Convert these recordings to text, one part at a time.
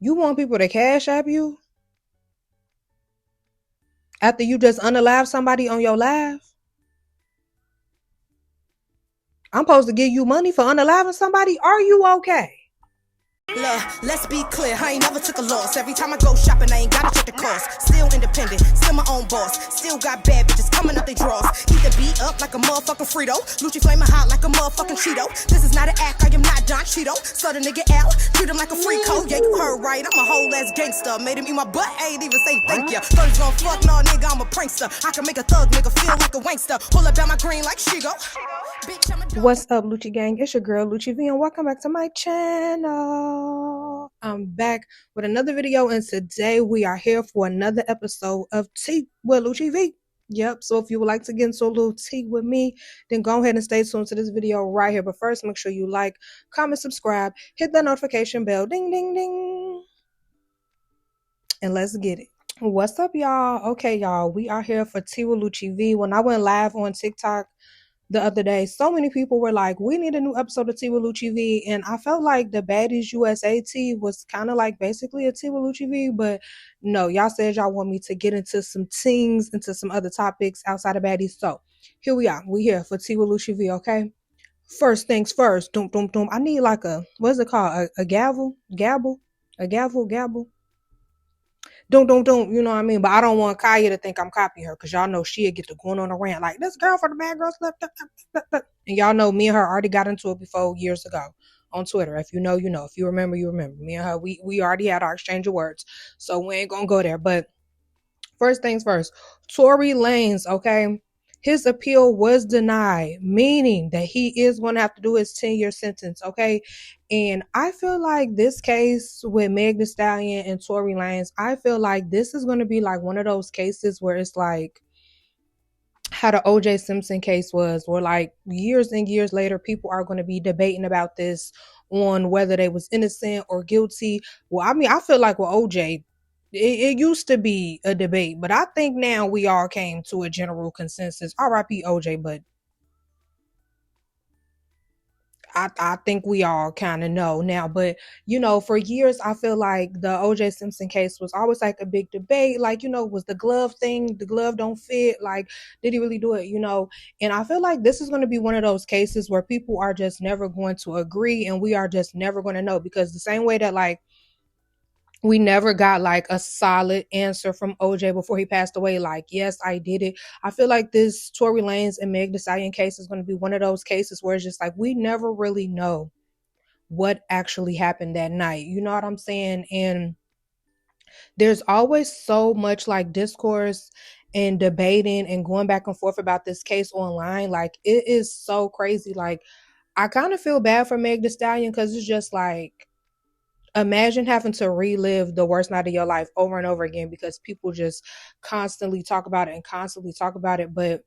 You want people to cash app you after you just unalive somebody on your live? I'm supposed to give you money for unaliving somebody? Are you okay? Look, let's be clear, I ain't never took a loss. Every time I go shopping, I ain't gotta check the cost. Still independent, still my own boss. Still got bad bitches coming up they draws. Keep the beat up like a motherfucking Frito. Lucci flaming hot like a motherfucking Cheeto. This is not an act, I am not Don Cheeto. So the nigga out, treat him like a free code. Yeah, you heard right, I'm a whole ass gangster. Made him eat my butt, I ain't even say thank ya. Thought he's gon' fuck, no nigga, I'm a prankster. I can make a thug nigga feel like a wankster. Pull up down my green like she go. Bitch, I'm a What's up, Lucci gang? It's your girl Lucci V, and welcome back to my channel. I'm back with another video, and today we are here for another episode of Tea with Lucci V. Yep, so if you would like to get into a little tea with me, then go ahead and stay tuned to this video right here. But first, make sure you like, comment, subscribe, hit the notification bell, ding, ding, ding, and let's get it. What's up, y'all? Okay, y'all, we are here for Tea with Lucci V. When I went live on TikTok the other day, so many people were like, we need a new episode of Tea with Lucci V, and I felt like the Baddies USA tea was kind of like basically a Tea with Lucci V, but no, y'all said y'all want me to get into some things, into some other topics outside of Baddies, so here we are. We here for Tea with Lucci V, okay? First things first, doom, doom, doom. I need like a, what's it called? A gavel? Gabble? A gavel? Gabble? Don't, you know what I mean? But I don't want Kaya to think I'm copying her, because y'all know she'll get to going on a rant like, this girl for the bad girls left. And y'all know me and her already got into it before years ago on Twitter. If you know, you know. If you remember, you remember. Me and her, we already had our exchange of words. So we ain't gonna go there. But first things first, Tory Lanez, okay? His appeal was denied, meaning that he is going to have to do his 10-year sentence, okay? And I feel like this case with Meg Thee Stallion and Tory Lanez, I feel like this is going to be like one of those cases where it's like how the O.J. Simpson case was, where like years and years later, people are going to be debating about this on whether they was innocent or guilty. Well, I mean, I feel like with O.J., it used to be a debate, but I think now we all came to a general consensus. R.I.P. OJ, but I think we all kind of know now. But you know, for years I feel like the OJ Simpson case was always like a big debate. Like, you know, was the glove thing, the glove don't fit, like, did he really do it, you know? And I feel like this is going to be one of those cases where people are just never going to agree, and we are just never going to know, because the same way that like we never got like a solid answer from OJ before he passed away, like, yes, I did it. I feel like this Tory Lanez and Meg Thee Stallion case is going to be one of those cases where it's just like we never really know what actually happened that night. You know what I'm saying? And there's always so much like discourse and debating and going back and forth about this case online. Like, it is so crazy. Like, I kind of feel bad for Meg Thee Stallion, because it's just like, imagine having to relive the worst night of your life over and over again because people just constantly talk about it and constantly talk about it. But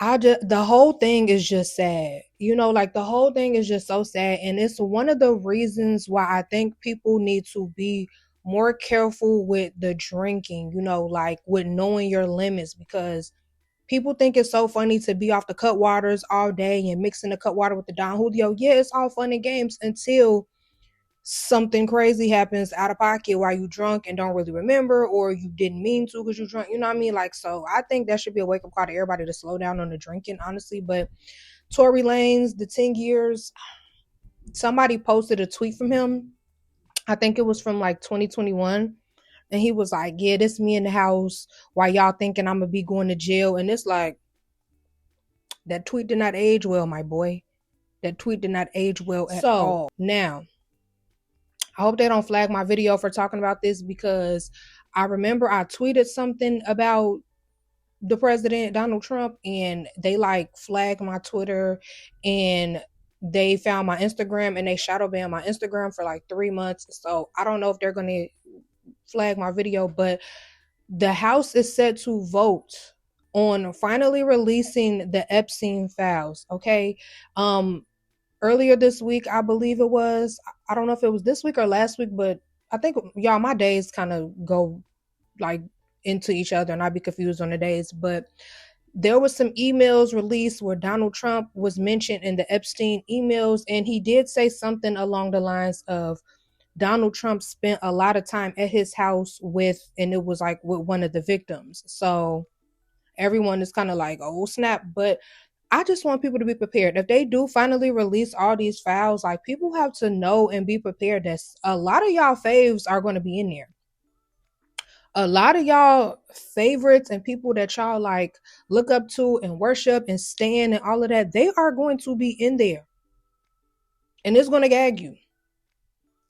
the whole thing is just sad. You know, like the whole thing is just so sad. And it's one of the reasons why I think people need to be more careful with the drinking, you know, like with knowing your limits, because people think it's so funny to be off the cut waters all day and mixing the cut water with the Don Julio. Yeah, it's all fun and games until something crazy happens out of pocket while you drunk and don't really remember, or you didn't mean to because you drunk, you know what I mean? Like, so I think that should be a wake-up call to everybody to slow down on the drinking, honestly. But Tory Lanez, the 10 years, somebody posted a tweet from him. I think it was from like 2021. And he was like, yeah, this me in the house while y'all thinking I'm gonna be going to jail. And it's like, that tweet did not age well, my boy. That tweet did not age well at all. Now, I hope they don't flag my video for talking about this, because I remember I tweeted something about the president, Donald Trump, and they like flagged my Twitter, and they found my Instagram, and they shadow banned my Instagram for like 3 months. So I don't know if they're going to flag my video, but the House is set to vote on finally releasing the Epstein files. Okay. Earlier this week, I believe it was, I don't know if it was this week or last week, but I think, y'all, my days kind of go like into each other and I be confused on the days. But there was some emails released where Donald Trump was mentioned in the Epstein emails, and he did say something along the lines of Donald Trump spent a lot of time at his house with, and it was like with one of the victims. So everyone is kind of like, oh snap. But I just want people to be prepared. If they do finally release all these files, like people have to know and be prepared that a lot of y'all faves are going to be in there. A lot of y'all favorites and people that y'all like look up to and worship and stand and all of that, they are going to be in there. And it's going to gag you.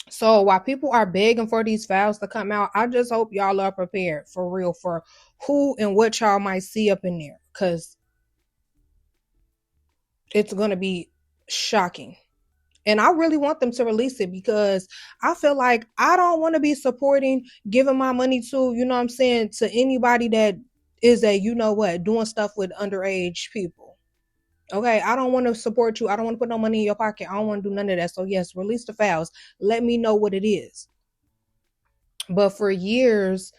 So while people are begging for these files to come out, I just hope y'all are prepared for real for who and what y'all might see up in there. Because it's going to be shocking. And I really want them to release it because I feel like I don't want to be supporting, giving my money to, you know what I'm saying, to anybody that is a, you know what, doing stuff with underage people. Okay, I don't want to support you. I don't want to put no money in your pocket. I don't want to do none of that. So yes, release the files. Let me know what it is. But for years,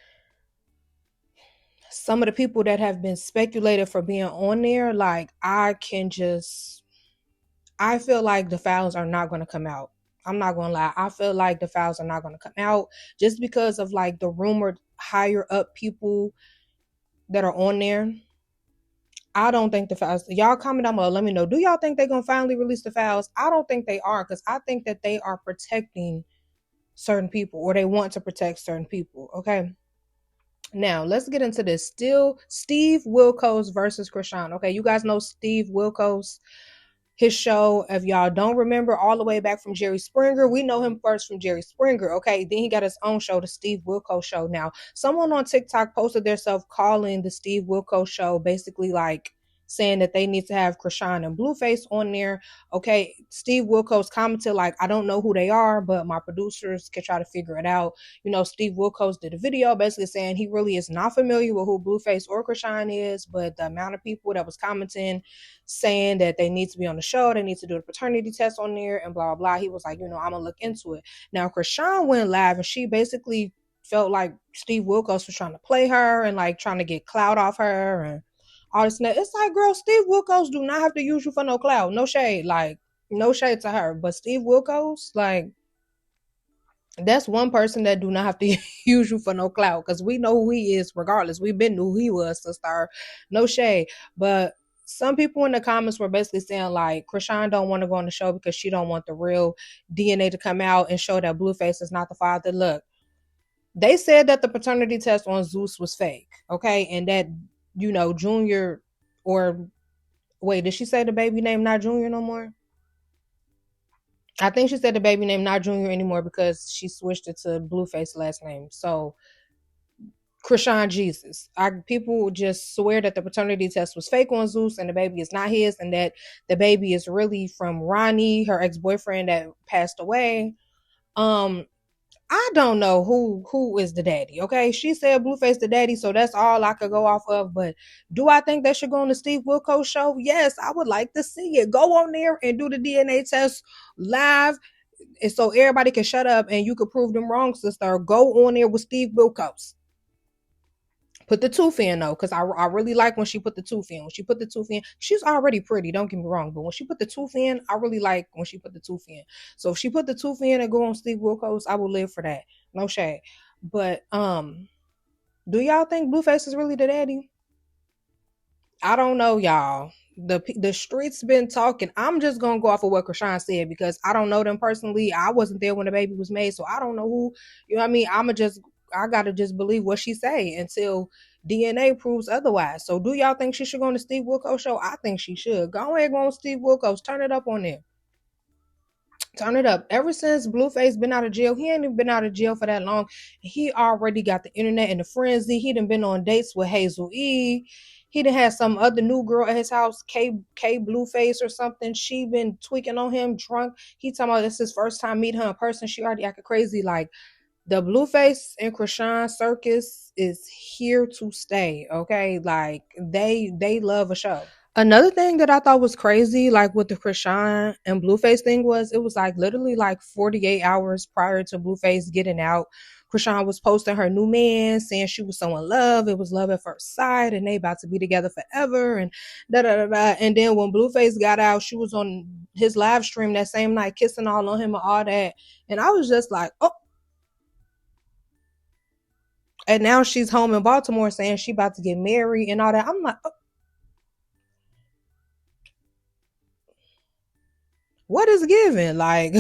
some of the people that have been speculated for being on there, like I feel like the files are not going to come out. I'm not going to lie. I feel like the files are not going to come out just because of like the rumored higher up people that are on there. I don't think the files, y'all comment down below, let me know. Do y'all think they're going to finally release the files? I don't think they are, because I think that they are protecting certain people, or they want to protect certain people. Okay. Now let's get into this. Still, Steve Wilkos versus Chrisean. Okay, you guys know Steve Wilkos, his show. If y'all don't remember, all the way back from Jerry Springer, we know him first from Jerry Springer. Okay, then he got his own show, the Steve Wilkos Show. Now, someone on TikTok posted themselves calling the Steve Wilkos Show basically like saying that they need to have Chrisean and Blueface on there. Okay, Steve Wilkos commented like, I don't know who they are, but my producers can try to figure it out. You know, Steve Wilkos did a video basically saying he really is not familiar with who Blueface or Chrisean is, but the amount of people that was commenting saying that they need to be on the show, they need to do the paternity test on there and blah, blah, blah. He was like, you know, I'm going to look into it. Now, Chrisean went live and she basically felt like Steve Wilkos was trying to play her and like trying to get clout off her and all this. It's like, girl, Steve Wilkos do not have to use you for no clout. No shade. Like, no shade to her. But Steve Wilkos, like, that's one person that do not have to use you for no clout, because we know who he is regardless. We've been knew who he was, sister. No shade. But some people in the comments were basically saying like Chrisean don't want to go on the show because she don't want the real DNA to come out and show that Blueface is not the father. Look, they said that the paternity test on Zeus was fake, okay, and that, you know, Junior, or wait, did she say the baby name not Junior no more? I think she said the baby name not Junior anymore because she switched it to Blueface last name. So Chrisean Jesus. People just swear that the paternity test was fake on Zeus and the baby is not his, and that the baby is really from Ronnie, her ex-boyfriend that passed away. I don't know who is the daddy. Okay, she said Blueface the daddy, so that's all I could go off of. But do I think they should go on the Steve Wilkos show? Yes, I would like to see it. Go on there and do the DNA test live, and so everybody can shut up and you could prove them wrong, sister. Go on there with Steve Wilkos. Put the tooth in though, because I really like when she put the tooth in. When she put the tooth in, she's already pretty, don't get me wrong. But when she put the tooth in, I really like when she put the tooth in. So if she put the tooth in and go on Steve Wilkos, I will live for that. No shade. But do y'all think Blueface is really the daddy? I don't know, y'all. The streets been talking. I'm just gonna go off of what Chrisean said because I don't know them personally. I wasn't there when the baby was made, so I don't know who. You know what I mean? I gotta just believe what she say until DNA proves otherwise. So do y'all think she should go on the Steve Wilkos show? I think she should. Go ahead, go on Steve Wilkos. Turn it up on there. Turn it up. Ever since Blueface been out of jail, he ain't even been out of jail for that long. He already got the internet in the frenzy. He done been on dates with Hazel E. He done had some other new girl at his house, K Blueface or something. She been tweaking on him, drunk. He talking about this his first time meeting her in person. She already acting crazy. Like, the Blueface and Chrisean circus is here to stay. Okay, like they love a show. Another thing that I thought was crazy, like with the Chrisean and Blueface thing, was it was like literally like 48 hours prior to Blueface getting out. Chrisean was posting her new man, saying she was so in love. It was love at first sight, and they about to be together forever, and da da da da. And then when Blueface got out, she was on his live stream that same night, kissing all on him and all that. And I was just like, oh, And now she's home in Baltimore saying she about to get married and all that. I'm like, what is given? Like,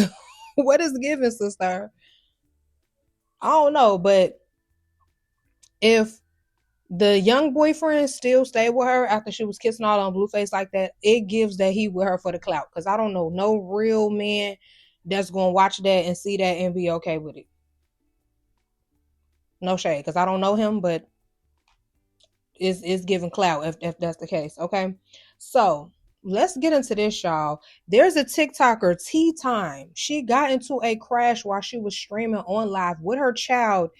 what is given, sister? I don't know, but if the young boyfriend still stayed with her after she was kissing all on Blueface like that, it gives that he with her for the clout. Cause I don't know no real man that's gonna watch that and see that and be okay with it. No shade, cause I don't know him, but it's giving clout if that's the case. Okay. So let's get into this, y'all. There's a TikToker, Tea Time. She got into a crash while she was streaming on live with her child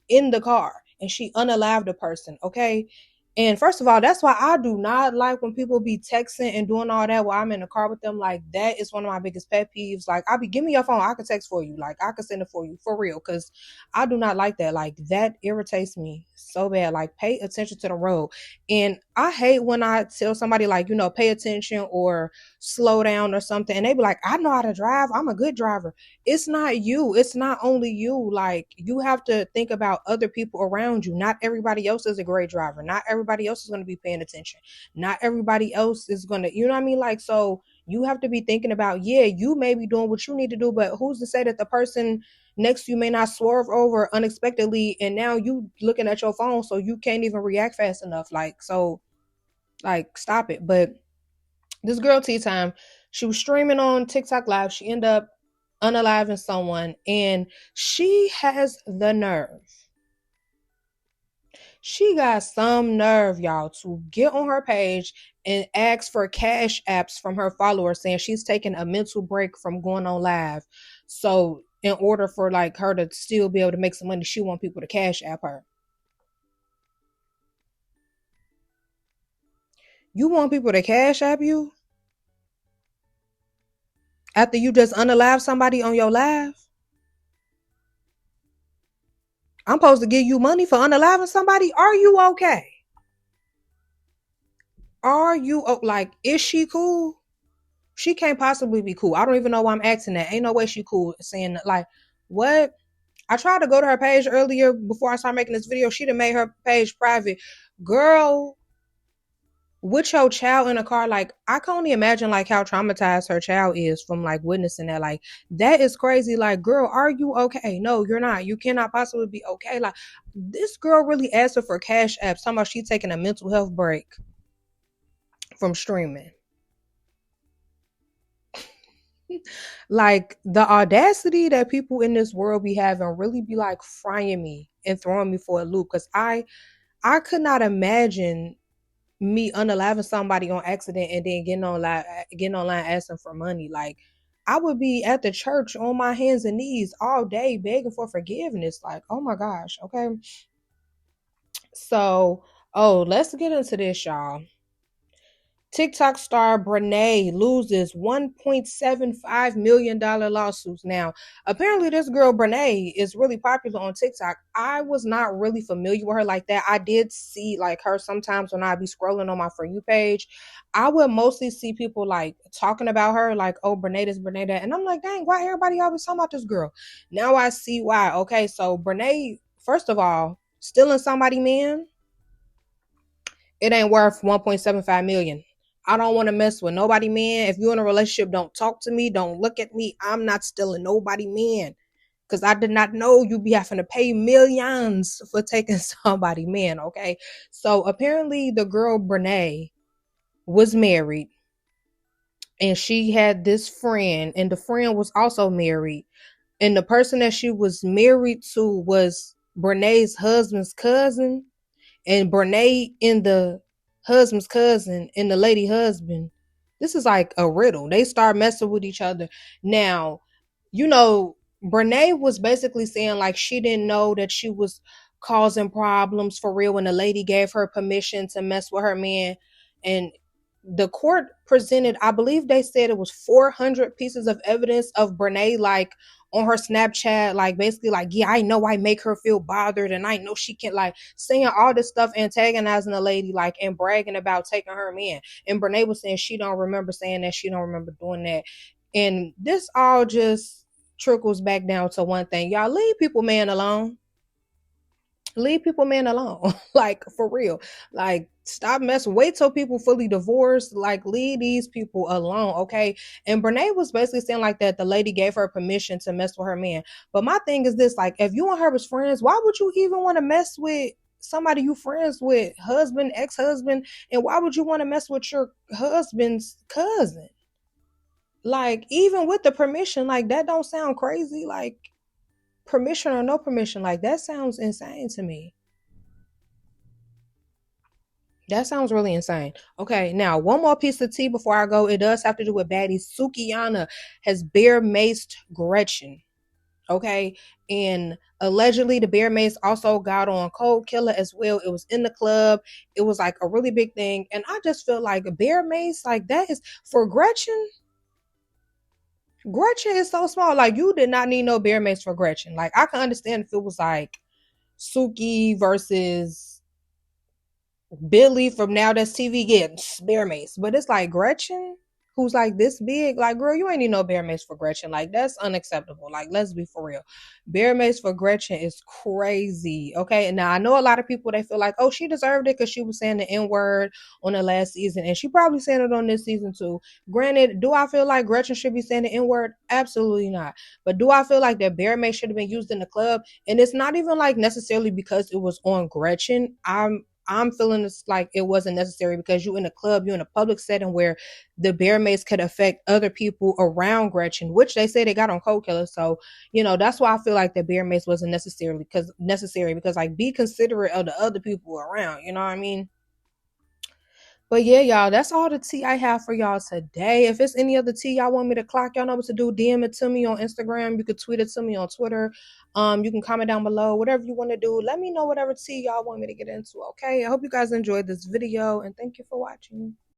in the car and she unalived a person. Okay. And first of all, that's why I do not like when people be texting and doing all that while I'm in the car with them. Like, that is one of my biggest pet peeves. Like, give me your phone. I can text for you. Like, I can send it for you for real. Cause I do not like that. Like, that irritates me so bad. Like, pay attention to the road. And I hate when I tell somebody, like, pay attention or slow down or something. And they be like, I know how to drive. I'm a good driver. It's not you. It's not only you. Like, you have to think about other people around you. Not everybody else is a great driver. Not everybody else is going to be paying attention. Not everybody else is going to, you know what I mean? Like, so you have to be thinking about, yeah, you may be doing what you need to do, but who's to say that the person next to you may not swerve over unexpectedly and now you looking at your phone so you can't even react fast enough. Like, so, like, stop it. But this girl, Tea Time, she was streaming on TikTok live. She ended up unaliving someone, and she has the nerve. She got some nerve, y'all, to get on her page and ask for cash apps from her followers, saying she's taking a mental break from going on live. So in order for like her to still be able to make some money, she want people to cash app her. You want people to cash app you after you just unalive somebody on your live? I'm supposed to give you money for unaliving somebody? Are you okay? Are you like, is she cool? She can't possibly be cool. I don't even know why I'm asking that. Ain't no way she cool saying like, what? I tried to go to her page earlier before I started making this video. She done made her page private. Girl, with your child in a car, like, I can only imagine like how traumatized her child is from like witnessing that. Like, that is crazy. Like, girl, are you okay? No, you're not. You cannot possibly be okay. Like, this girl really asked her for cash apps, talking about she taking a mental health break from streaming. Like, the audacity that people in this world be having really be like frying me and throwing me for a loop. Cause I could not imagine me unaliving somebody on accident and then getting online asking for money. Like, I would be at the church on my hands and knees all day begging for forgiveness. Like, oh my gosh. Okay. So, oh, let's get into this, y'all. TikTok star Brenay loses $1.75 million lawsuits. Now, apparently this girl Brenay is really popular on TikTok. I was not really familiar with her like that. I did see like her sometimes when I'd be scrolling on my For You page. I would mostly see people like talking about her, like, oh, Brenay this, Brenay that. And I'm like, dang, why everybody always talking about this girl? Now I see why. Okay, so Brenay, first of all, stealing somebody, man, it ain't worth 1.75 million. I don't want to mess with nobody, man. If you're in a relationship, don't talk to me. Don't look at me. I'm not stealing nobody, man. Because I did not know you be having to pay millions for taking somebody, man. Okay. So apparently the girl Brenay was married and she had this friend, and the friend was also married. And the person that she was married to was Brenay's husband's cousin, and Brenay and the husband's cousin and the lady husband, this is like a riddle. They start messing with each other. Now, Brenay was basically saying like she didn't know that she was causing problems for real when the lady gave her permission to mess with her man. And the court presented, I believe they said it was 400 pieces of evidence of Brenay, like on her Snapchat, like basically like, yeah, I know I make her feel bothered and I know she can, like saying all this stuff, antagonizing the lady, like, and bragging about taking her man. And Brenay was saying she don't remember saying that, she don't remember doing that. And this all just trickles back down to one thing. Y'all leave people man alone. Leave people man alone. Like for real. Like stop messing. Wait till people fully divorced. Like leave these people alone. Okay. And Brenay was basically saying like that the lady gave her permission to mess with her man. But my thing is this, like, if you and her was friends, why would you even want to mess with somebody you friends with, husband, ex-husband? And why would you want to mess with your husband's cousin? Like, even with the permission, like that don't sound crazy. Like permission or no permission, like that sounds insane to me. That sounds really insane. Okay, now one more piece of tea before I go. It does have to do with baddies. Sukihana has bear maced Gretchen. Okay, and allegedly the bear mace also got on Cold Killer as well. It was in the club. It was like a really big thing, and I just feel like a bear mace, like that is for Gretchen. Gretchen is so small. Like you did not need no bear mace for Gretchen. Like I can understand if it was like Suki versus Billy from Now That's TV getting bear mace. But it's like Gretchen, who's like this big. Like, girl, you ain't need no bear mace for Gretchen. Like, that's unacceptable. Like, let's be for real. Bear mace for Gretchen is crazy. Okay. And now I know a lot of people they feel like, oh, she deserved it because she was saying the N-word on the last season. And she probably saying it on this season too. Granted, do I feel like Gretchen should be saying the N-word? Absolutely not. But do I feel like that bear mace should have been used in the club? And it's not even like necessarily because it was on Gretchen. I'm feeling this like it wasn't necessary because you in a club, you in a public setting where the bear mace could affect other people around Gretchen, which they say they got on Cold Killer. So, that's why I feel like the bear mace wasn't necessary because like be considerate of the other people around, you know what I mean? But yeah, y'all, that's all the tea I have for y'all today. If it's any other tea y'all want me to clock, y'all know what to do. DM it to me on Instagram. You could tweet it to me on Twitter. You can comment down below. Whatever you want to do. Let me know whatever tea y'all want me to get into. Okay. I hope you guys enjoyed this video and thank you for watching.